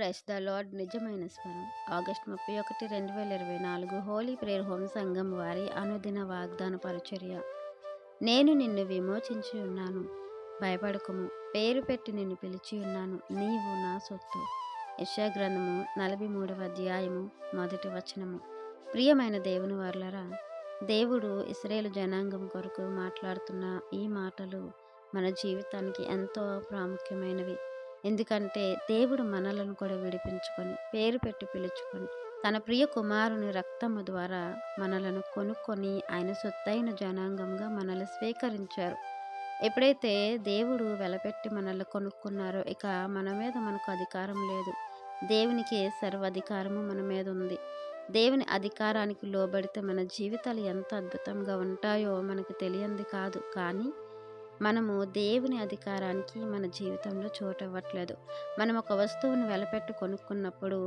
Price the lord. నిజమైన స్వరం. August 31, 2024 Holi prayer home సంఘం వారి అనుదిన వాగ్దాన పరిచర్య. నేను నిన్ను విమోచించి ఉన్నాను, భయపడకుము, పేరు పెట్టి నిన్ను పిలిచి ఉన్నాను, నీవు నా సొత్తు. యెషయా గ్రంథము 43వ అధ్యాయము 1వ వచనము. ప్రియమైన దేవుని వారలారా, దేవుడు ఇశ్రాయేలు జనాంగం కొరకు మాట్లాడుతున్న ఈ మాటలు మన జీవితానికి ఎంతో ప్రాముఖ్యమైనవి. ఎందుకంటే దేవుడు మనలను కూడా విడిపించుకొని, పేరు పెట్టి పిలుచుకొని, తన ప్రియ కుమారుని రక్తము ద్వారా మనలను కొనుక్కొని ఆయన సొత్తైన జనాంగంగా మనల్ని స్వీకరించారు. ఎప్పుడైతే దేవుడు వెలపెట్టి మనల్ని కొనుక్కున్నారో ఇక మన మీద మనకు అధికారం లేదు. దేవునికి సర్వాధికారము మన మీద ఉంది. దేవుని అధికారానికి లోబడితే మన జీవితాలు ఎంత అద్భుతంగా ఉంటాయో మనకు తెలియంది కాదు. కానీ మనము దేవుని అధికారానికి మన జీవితంలో చోటు ఇవ్వట్లేదు. మనం ఒక వస్తువుని వెలపెట్టి కొనుక్కున్నప్పుడు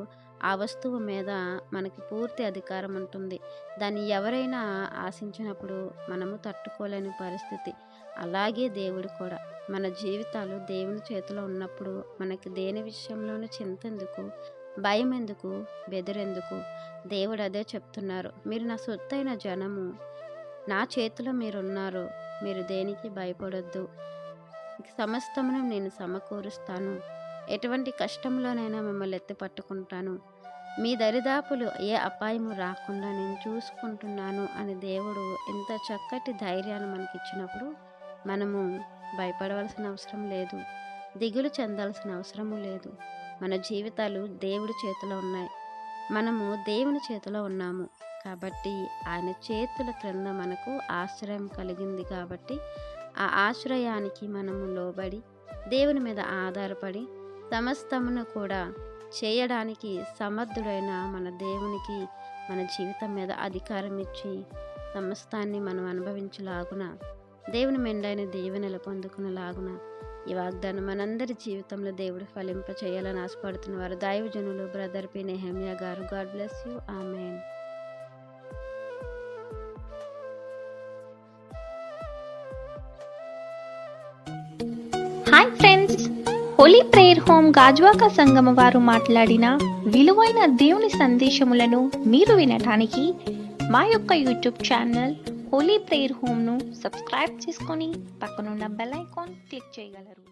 ఆ వస్తువు మీద మనకి పూర్తి అధికారం ఉంటుంది. దాన్ని ఎవరైనా ఆశించినప్పుడు మనము తట్టుకోలేని పరిస్థితి. అలాగే దేవుడు కూడా మన జీవితాలు దేవుని చేతిలో ఉన్నప్పుడు మనకి దేని విషయంలోనూ చింత ఎందుకు, భయం ఎందుకు, బెదిరెందుకు? దేవుడు అదే చెప్తున్నారు. మీరు నా సొత్తైన జనము, నా చేతిలో మీరున్నారు, మీరు దేనికి భయపడొద్దు, సమస్తమును నేను సమకూరుస్తాను, ఎటువంటి కష్టంలోనైనా మిమ్మల్ని ఎత్తి పట్టుకుంటాను, మీ దరిదాపులు ఏ అపాయము రాకుండా నేను చూసుకుంటున్నాను అని దేవుడు ఎంత చక్కటి ధైర్యాన్ని మనకి ఇచ్చినప్పుడు మనము భయపడవలసిన అవసరం లేదు, దిగులు చెందాల్సిన అవసరము లేదు. మన జీవితాలు దేవుడి చేతిలో ఉన్నాయి. మనము దేవుని చేతిలో ఉన్నాము కాబట్టి ఆయన చేతుల క్రింద మనకు ఆశ్రయం కలిగింది. కాబట్టి ఆ ఆశ్రయానికి మనము లోబడి దేవుని మీద ఆధారపడి సమస్తమును కూడా చేయడానికి సమర్థుడైన మన దేవునికి మన జీవితం మీద అధికారం ఇచ్చి సమస్తాన్ని మనం అనుభవించలాగున, దేవుని మెండైన దీవెనలు పొందుకునేలాగున ఈ వాగ్దానం మనందరి జీవితంలో దేవుడు ఫలింప చేయాలని ఆశపడుతున్న వారు దైవజనులు బ్రదర్ పి. నెహెమ్యా గారు. God bless you. Amen. Hi friends, holy prayer home Gajuwaka సంఘము వారు మాట్లాడిన విలువైన దేవుని సందేశములను మీరు వినటానికి మా యొక్క యూట్యూబ్ ఛానల్ హోలీ ప్రేయర్ హోమ్ను సబ్స్క్రైబ్ చేసుకొని పక్కనున్న బెల్ ఐకాన్ క్లిక్ చేయగలరు.